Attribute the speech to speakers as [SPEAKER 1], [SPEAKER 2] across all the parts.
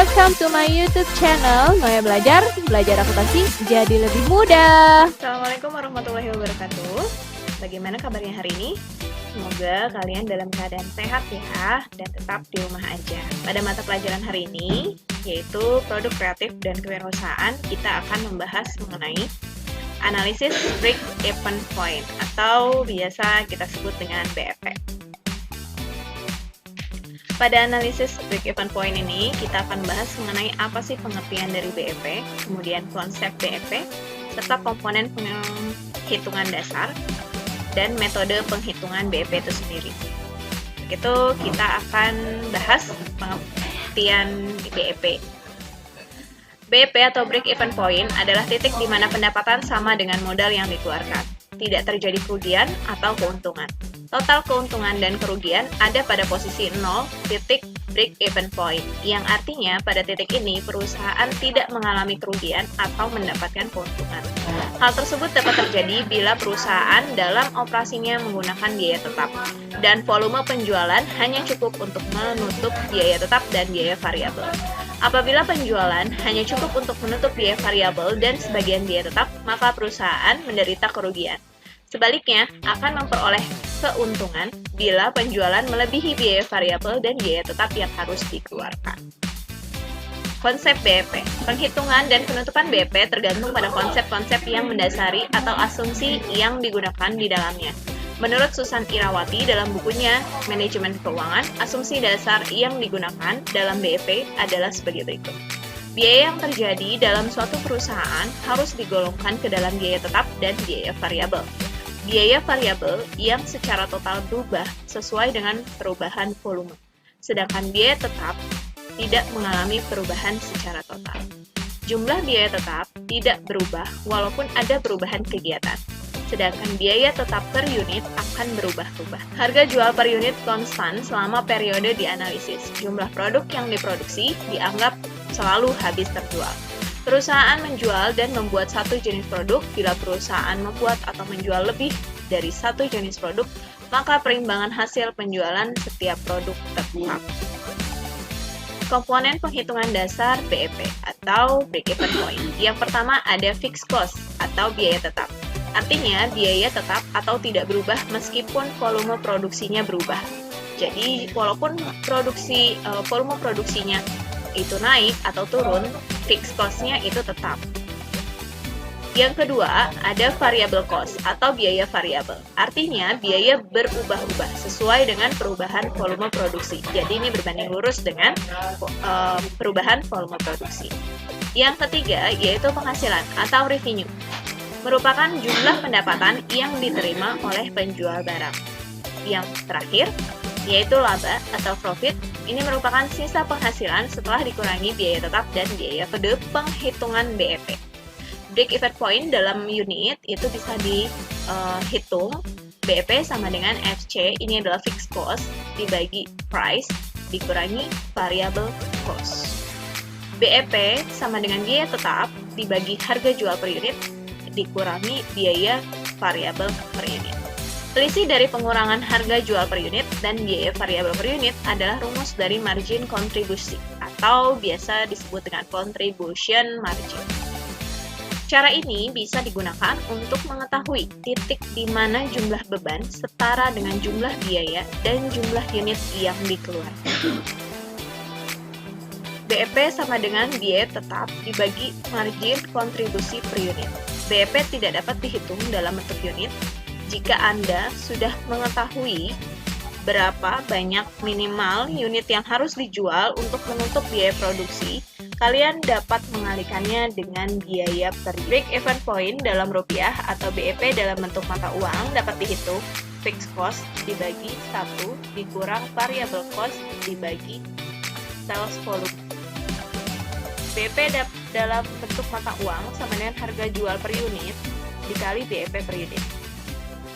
[SPEAKER 1] Welcome to my YouTube channel Noya Belajar, belajar akuntansi jadi lebih mudah.
[SPEAKER 2] Assalamualaikum warahmatullahi wabarakatuh. Bagaimana kabarnya hari ini? Semoga kalian dalam keadaan sehat ya, dan tetap di rumah aja. Pada mata pelajaran hari ini, yaitu produk kreatif dan kewirausahaan, kita akan membahas mengenai analisis break-even point atau biasa kita sebut dengan BEP. Pada analisis break-even point ini, kita akan bahas mengenai apa sih pengertian dari BEP, kemudian konsep BEP, serta komponen penghitungan dasar, dan metode penghitungan BEP itu sendiri. Itu kita akan bahas pengertian BEP. BEP atau break-even point adalah titik di mana pendapatan sama dengan modal yang dikeluarkan. Tidak terjadi kerugian atau keuntungan. Total keuntungan dan kerugian ada pada posisi 0 titik break-even point, yang artinya pada titik ini perusahaan tidak mengalami kerugian atau mendapatkan keuntungan. Hal tersebut dapat terjadi bila perusahaan dalam operasinya menggunakan biaya tetap, dan volume penjualan hanya cukup untuk menutup biaya tetap dan biaya variabel. Apabila penjualan hanya cukup untuk menutup biaya variabel dan sebagian biaya tetap, maka perusahaan menderita kerugian. Sebaliknya, akan memperoleh keuntungan bila penjualan melebihi biaya variabel dan biaya tetap yang harus dikeluarkan. Konsep BEP. Penghitungan dan penutupan BEP tergantung pada konsep-konsep yang mendasari atau asumsi yang digunakan di dalamnya. Menurut Susan Irawati dalam bukunya Manajemen Keuangan, asumsi dasar yang digunakan dalam BEP adalah sebagai berikut. Biaya yang terjadi dalam suatu perusahaan harus digolongkan ke dalam biaya tetap dan biaya variabel. Biaya variabel yang secara total berubah sesuai dengan perubahan volume, sedangkan biaya tetap tidak mengalami perubahan secara total. Jumlah biaya tetap tidak berubah walaupun ada perubahan kegiatan, sedangkan biaya tetap per unit akan berubah-ubah. Harga jual per unit konstan selama periode dianalisis. Jumlah produk yang diproduksi dianggap selalu habis terjual. Perusahaan menjual dan membuat satu jenis produk. Bila perusahaan membuat atau menjual lebih dari satu jenis produk, maka perimbangan hasil penjualan setiap produk tetap. Komponen penghitungan dasar BEP atau break-even point. Yang pertama ada fixed cost atau biaya tetap. Artinya biaya tetap atau tidak berubah meskipun volume produksinya berubah. Jadi walaupun volume produksinya itu naik atau turun, fixed cost-nya itu tetap. Yang kedua, ada variable cost atau biaya variabel. Artinya, biaya berubah-ubah sesuai dengan perubahan volume produksi. Jadi ini berbanding lurus dengan perubahan volume produksi. Yang ketiga, yaitu penghasilan atau revenue. Merupakan jumlah pendapatan yang diterima oleh penjual barang. Yang terakhir, yaitu laba atau profit. Ini merupakan sisa penghasilan setelah dikurangi biaya tetap dan biaya penghitungan BEP. Break-even point dalam unit itu bisa dihitung BEP sama dengan FC, ini adalah fixed cost, dibagi price, dikurangi variable cost. BEP sama dengan biaya tetap, dibagi harga jual per unit, dikurangi biaya variabel per unit. Selisih dari pengurangan harga jual per unit dan biaya variabel per unit adalah rumus dari margin kontribusi atau biasa disebut dengan contribution margin. Cara ini bisa digunakan untuk mengetahui titik di mana jumlah beban setara dengan jumlah biaya dan jumlah unit yang dikeluarkan. BEP sama dengan biaya tetap dibagi margin kontribusi per unit. BEP tidak dapat dihitung dalam bentuk unit. Jika Anda sudah mengetahui berapa banyak minimal unit yang harus dijual untuk menutup biaya produksi, kalian dapat mengalihkannya dengan biaya per break-even point dalam rupiah atau BEP dalam bentuk mata uang dapat dihitung fixed cost dibagi 1 dikurang variable cost dibagi sales volume. BEP dalam bentuk mata uang sama dengan harga jual per unit dikali BEP per unit.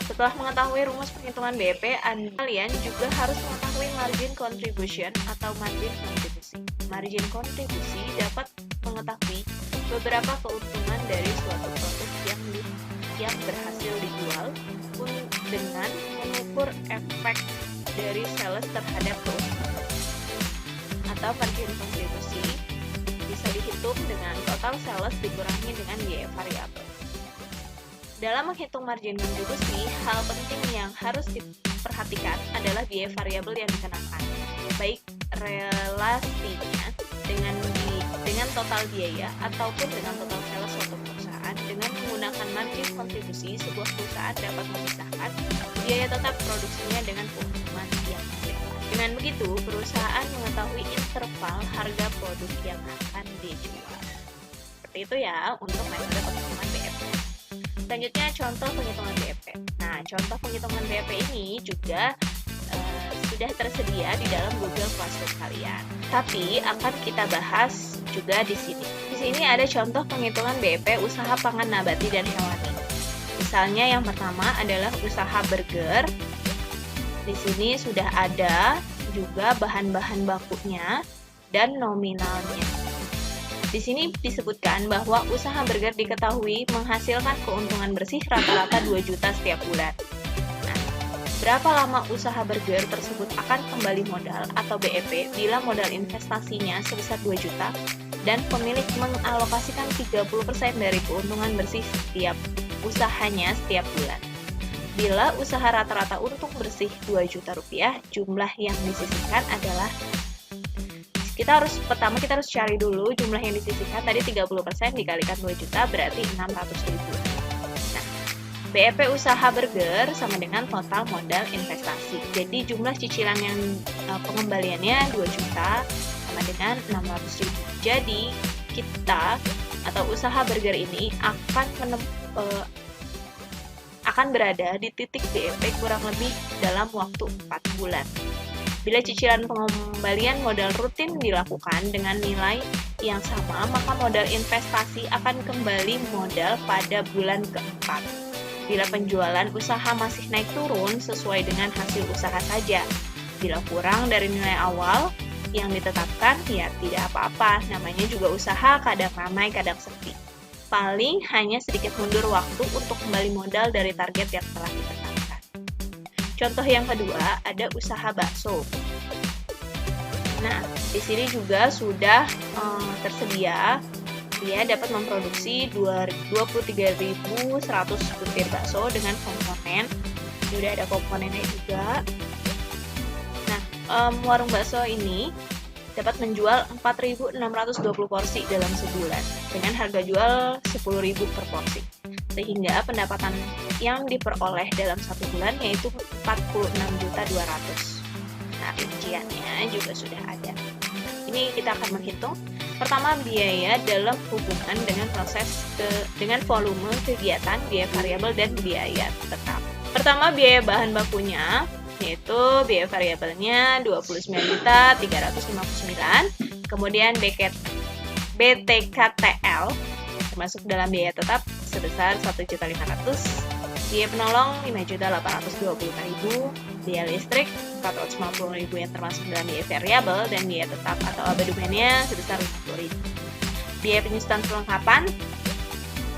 [SPEAKER 2] Setelah mengetahui rumus perhitungan BEP, kalian juga harus mengetahui margin contribution atau margin kontribusi. Margin kontribusi dapat mengetahui beberapa keuntungan dari suatu produk yang berhasil dijual dengan mengukur efek dari sales terhadap keuntungan. Atau margin kontribusi bisa dihitung dengan total sales dikurangi dengan biaya variabel. Dalam menghitung margin kontribusi, hal penting yang harus diperhatikan adalah biaya variabel yang dikenakan, baik relasinya dengan total biaya ataupun dengan total sales suatu perusahaan. Dengan menggunakan margin kontribusi, sebuah perusahaan dapat memisahkan biaya tetap produksinya dengan keuntungan yang ada. Dengan begitu, perusahaan mengetahui interval harga produk yang akan dijual. Seperti itu ya untuk metode penghitungan BEP. Selanjutnya contoh penghitungan BEP. Nah, contoh penghitungan BEP ini juga sudah tersedia di dalam Google Classroom kalian. Tapi akan kita bahas juga di sini. Di sini ada contoh penghitungan BEP usaha pangan nabati dan hewani. Misalnya yang pertama adalah usaha burger. Di sini sudah ada juga bahan-bahan bakunya dan nominalnya. Di sini disebutkan bahwa usaha burger diketahui menghasilkan keuntungan bersih rata-rata 2 juta setiap bulan. Nah, berapa lama usaha burger tersebut akan kembali modal atau BEP bila modal investasinya sebesar 2 juta dan pemilik mengalokasikan 30% dari keuntungan bersih setiap usahanya setiap bulan. Bila usaha rata-rata untung bersih 2 juta rupiah, jumlah yang disisihkan adalah kita harus cari dulu jumlah yang disisihkan. Tadi 30% dikalikan 2 juta berarti 600.000. Nah, BEP usaha burger sama dengan total modal investasi. Jadi jumlah cicilan yang pengembaliannya 2 juta sama dengan 600.000. Jadi kita atau usaha burger ini akan berada di titik BEP kurang lebih dalam waktu 4 bulan. Bila cicilan pengembalian modal rutin dilakukan dengan nilai yang sama, maka modal investasi akan kembali modal pada bulan keempat. Bila penjualan usaha masih naik turun sesuai dengan hasil usaha saja. Bila kurang dari nilai awal yang ditetapkan, ya tidak apa-apa. Namanya juga usaha, kadang ramai, kadang sepi. Paling hanya sedikit mundur waktu untuk kembali modal dari target yang telah ditetapkan. Contoh yang kedua, ada usaha bakso. Nah, di sini juga sudah tersedia, dia dapat memproduksi 23.100 butir bakso dengan komponen. Ini udah ada komponennya juga. Nah, warung bakso ini dapat menjual 4.620 porsi dalam sebulan dengan harga jual 10.000 per porsi. Sehingga pendapatan yang diperoleh dalam 1 bulan yaitu 46.200.000. Nah, rinciannya juga sudah ada. Ini kita akan menghitung. Pertama, biaya dalam hubungan dengan volume kegiatan, biaya variabel dan biaya tetap. Pertama, biaya bahan bakunya, yaitu biaya variabelnya 29.359. Kemudian BTKTL termasuk dalam biaya tetap sebesar 1.500.000. Biaya penolong 5.825.000, biaya listrik 450.000 yang termasuk dalam biaya variabel, dan biaya tetap atau abonemennya sebesar 50.000. Biaya penyusutan perlengkapan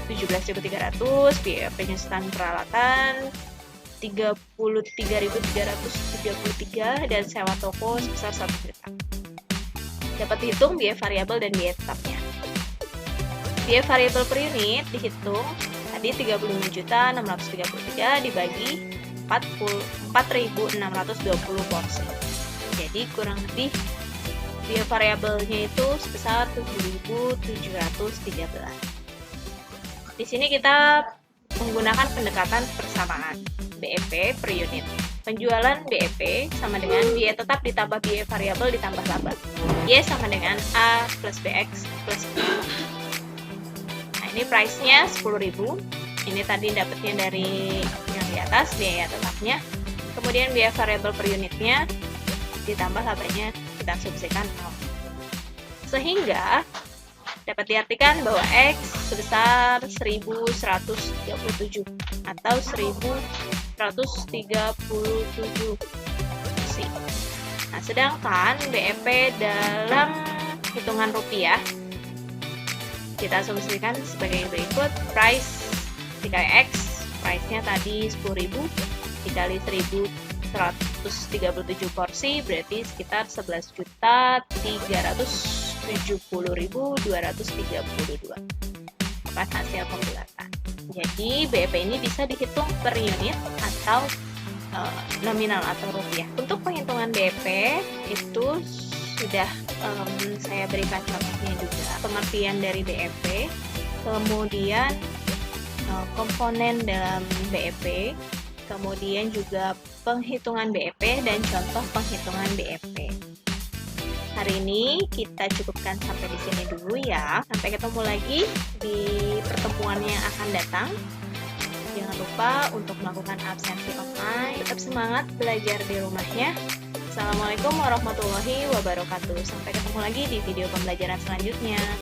[SPEAKER 2] 17.300, biaya penyusutan peralatan 33.333, dan sewa toko sebesar 1 juta. Dapat dihitung biaya variabel dan biaya tetapnya. Biaya variabel per unit dihitung tadi 35.633 dibagi 4.620 porsi. Jadi kurang lebih biaya variabelnya itu sebesar 7.713. Di sini kita menggunakan pendekatan persamaan BEP per unit. Penjualan BEP sama dengan biaya tetap ditambah biaya variabel ditambah laba. Y sama dengan A plus BX plus B. Nah, ini price-nya 10.000. Ini tadi dapatnya dari yang di atas, biaya tetapnya. Kemudian biaya variabel per unitnya ditambah labanya kita asumsikan 0. Sehingga dapat diartikan bahwa X sebesar 1.137 atau 1.137 porsi. Nah, sedangkan BEP dalam hitungan rupiah kita asumsikan sebagai berikut. Price dikali X, price-nya tadi 10.000 dikali 1.137 porsi berarti sekitar 11.300.000 70.232. Bukan hasil pembulatan. Jadi BEP ini bisa dihitung per unit atau nominal atau rupiah. Untuk penghitungan BEP itu sudah saya berikan contohnya juga. Pengertian dari BEP, kemudian komponen dalam BEP, kemudian juga penghitungan BEP dan contoh penghitungan BEP. Hari ini kita cukupkan sampai di sini dulu ya. Sampai ketemu lagi di pertemuan yang akan datang. Jangan lupa untuk melakukan absensi online. Tetap semangat belajar di rumahnya. Assalamualaikum warahmatullahi wabarakatuh. Sampai ketemu lagi di video pembelajaran selanjutnya.